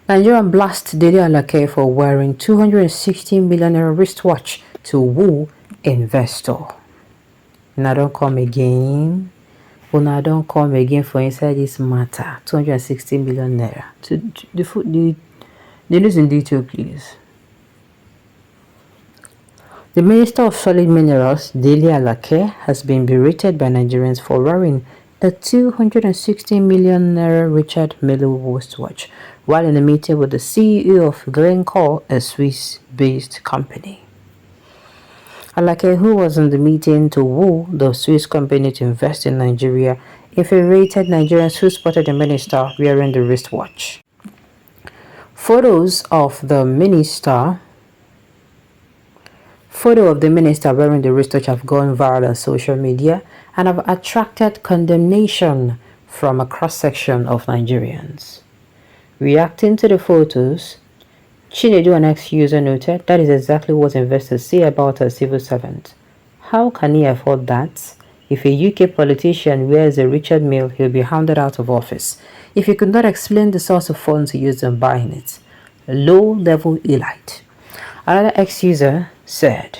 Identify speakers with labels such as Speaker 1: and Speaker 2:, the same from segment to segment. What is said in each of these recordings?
Speaker 1: Nigerian blast Dele Alake for wearing 260 million wristwatch to woo investor. Now don't come again. Una don't come again for inside this matter. 260 million naira. To the news in detail, please. The Minister of Solid Minerals, Dele Alake, has been berated by Nigerians for wearing a 260 million naira Richard Mille wristwatch while in a meeting with the CEO of Glencore, a Swiss-based company. Alake, who was in the meeting to woo the Swiss company to invest in Nigeria, infuriated Nigerians who spotted the minister wearing the wristwatch. Photos of the minister wearing the wristwatch have gone viral on social media and have attracted condemnation from a cross-section of Nigerians. Reacting to the photos, Chinedu, an ex-user, noted that is exactly what investors say about a civil servant. How can he afford that? If a UK politician wears a Richard Mille, he'll be hounded out of office. If he could not explain the source of funds he used in buying it. Low-level elite. Another ex-user said,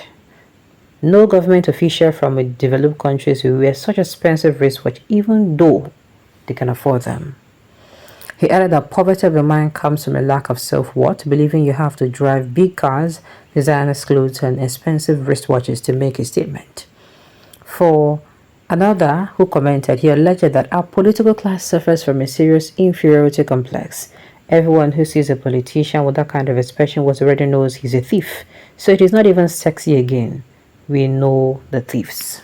Speaker 1: no government official from a developed countries will wear such expensive wristwatch even though they can afford them. He added that poverty of the mind comes from a lack of self-worth, believing you have to drive big cars, designer clothes, and expensive wristwatches to make a statement. For another who commented, he alleged that our political class suffers from a serious inferiority complex. Everyone who sees a politician with that kind of expression already knows he's a thief, so it is not even sexy again. We know the thieves.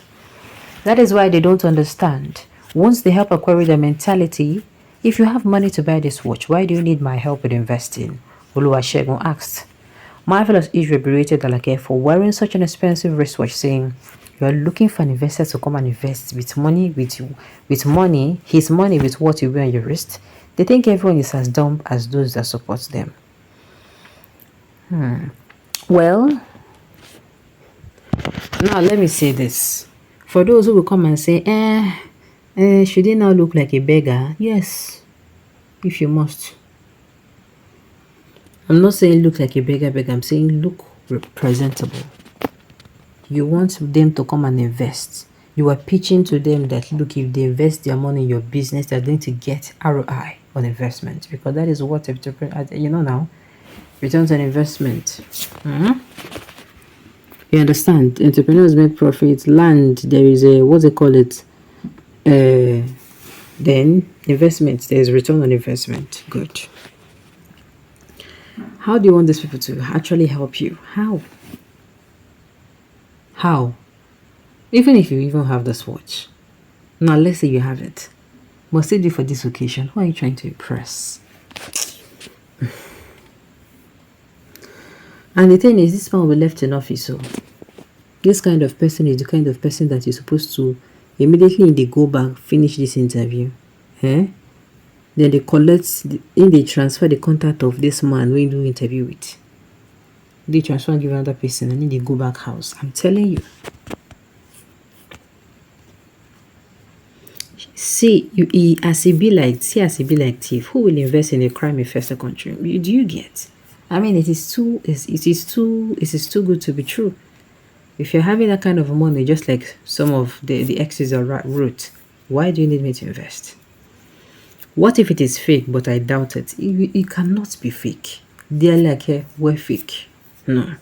Speaker 1: That is why they don't understand. Once they help acquire their mentality, if you have money to buy this watch, why do you need my help with investing? Oluwasegun asked. Marvelous Israel berated Alake for wearing such an expensive wristwatch, saying, you are looking for an investor to come and invest with money, with money, his money with what you wear on your wrist. They think everyone is as dumb as those that support them. Well, now let me say this. For those who will come and say, should they now look like a beggar? Yes, if you must. I'm not saying look like a beggar. I'm saying look presentable. You want them to come and invest. You are pitching to them that, look, if they invest their money in your business, they're going to get ROI on investment. Because that is what, now, returns on investment. You understand? Entrepreneurs make profits. Land, there is a, what's they call it? Then investment, there's return on investment. Good. How do you want these people to actually help you? How? Even if you even have this watch. Now let's say you have it. Must it do for this occasion? Who are you trying to impress? And the thing is, this man will be left in office. So this kind of person is the kind of person that you're supposed to immediately they go back, finish this interview. Then they they transfer the contact of this man when you do interview with. They transfer and give another person and then they go back house. I'm telling you. See, as it be like thief, who will invest in a crime infested country? Do you get? I mean, it is too good to be true. If you're having that kind of money, just like some of the exes are wrote, why do you need me to invest? What if it is fake, but I doubt it? It cannot be fake. They're like, we're fake. No.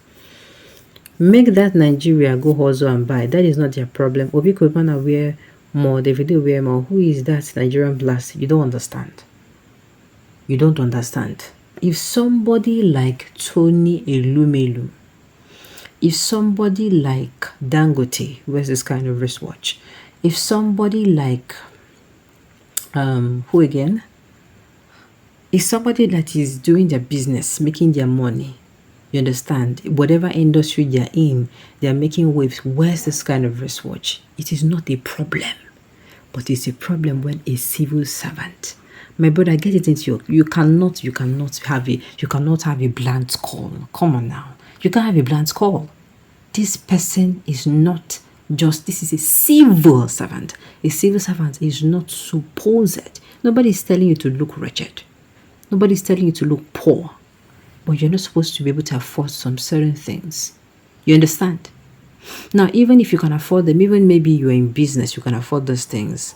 Speaker 1: Make that Nigeria go hustle and buy. That is not their problem. Obi Kubana wear more, Davido wear more. Who is that Nigerian blast? You don't understand. You don't understand. If somebody like Tony Elumelu, if somebody like Dangote wears this kind of wristwatch, if somebody like who again? If somebody that is doing their business, making their money, you understand, whatever industry they're in, they're making waves, wears this kind of wristwatch, it is not a problem. But it's a problem when a civil servant, my brother, get it into your, you cannot have a blunt call. Come on now. You can't have a blunt call. This person is not just, this is a civil servant. A civil servant is not supposed. Nobody is telling you to look wretched. Nobody's telling you to look poor, but you're not supposed to be able to afford some certain things. You understand? Now, even if you can afford them, even maybe you're in business, you can afford those things.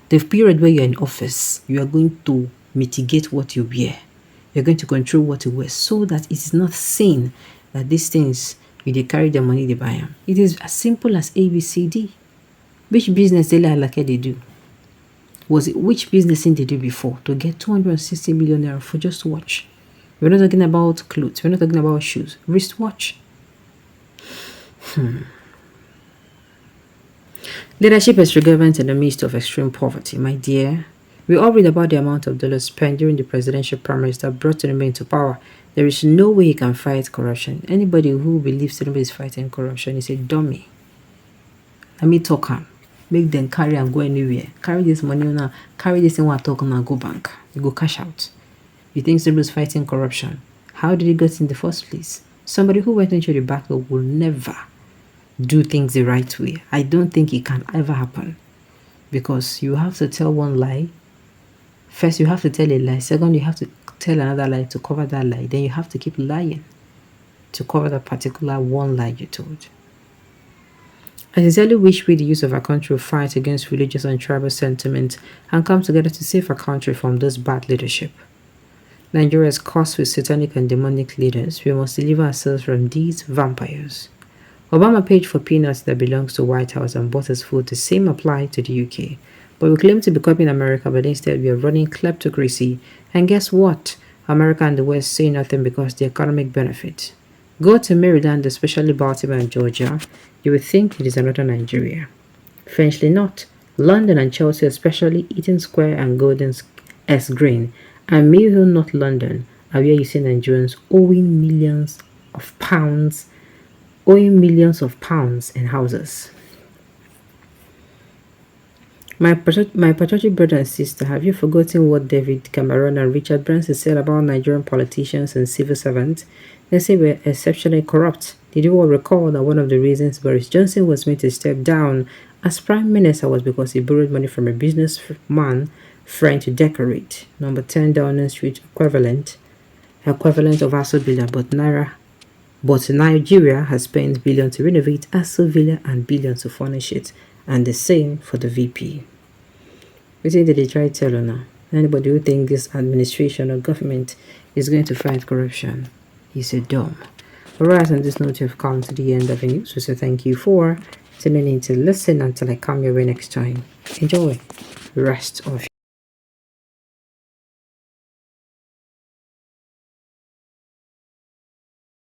Speaker 1: The period where you're in office, you are going to mitigate what you wear. You're going to control what you wear so that it is not seen that these things, you they carry the money, they buy them. It is as simple as ABCD. Which business they like they do? Was it which business thing they do before to get 260 million naira for just watch? We're not talking about clothes. We're not talking about shoes. Wristwatch. Leadership is relevant in the midst of extreme poverty, my dear. We all read about the amount of dollars spent during the presidential primaries that brought Tinubu into power. There is no way he can fight corruption. Anybody who believes Tinubu is fighting corruption is a dummy. Let me talk him. Make them carry and go anywhere. Carry this money now. Carry this thing while talking and go bank. You go cash out. You think Tinubu is fighting corruption? How did he get in the first place? Somebody who went into the battle will never do things the right way. I don't think it can ever happen, because you have to tell one lie. First, you have to tell a lie. Second, you have to tell another lie to cover that lie. Then you have to keep lying to cover that particular one lie you told. I sincerely wish we, the youth of our country, will fight against religious and tribal sentiment and come together to save our country from this bad leadership. Nigeria is cursed with satanic and demonic leaders. We must deliver ourselves from these vampires. Obama paid for peanuts that belongs to White House and bought his food. The same apply to the UK. But we claim to be copying America, but instead we are running kleptocracy. And guess what? America and the West say nothing because the economic benefit. Go to Maryland, especially Baltimore and Georgia. You would think it is another Nigeria. Strangely not. London and Chelsea, especially Eaton Square and Golden S Green, and Mill Hill, North London, are where you see Nigerians owing millions of pounds in houses. My patriotic brother and sister, have you forgotten what David Cameron and Richard Branson said about Nigerian politicians and civil servants? They say we're exceptionally corrupt. Did you all recall that one of the reasons Boris Johnson was made to step down as Prime Minister was because he borrowed money from a businessman friend to decorate number 10 Downing Street equivalent of Aso Villa, but Nigeria has spent billions to renovate Aso Villa and billions to furnish it, and the same for the VP. We think that they try to tell her now. Anybody who thinks this administration or government is going to fight corruption is a dumb. Alright, on this note, you've come to the end of the news. So thank you for tuning in to listen until I come your way next time. Enjoy the rest of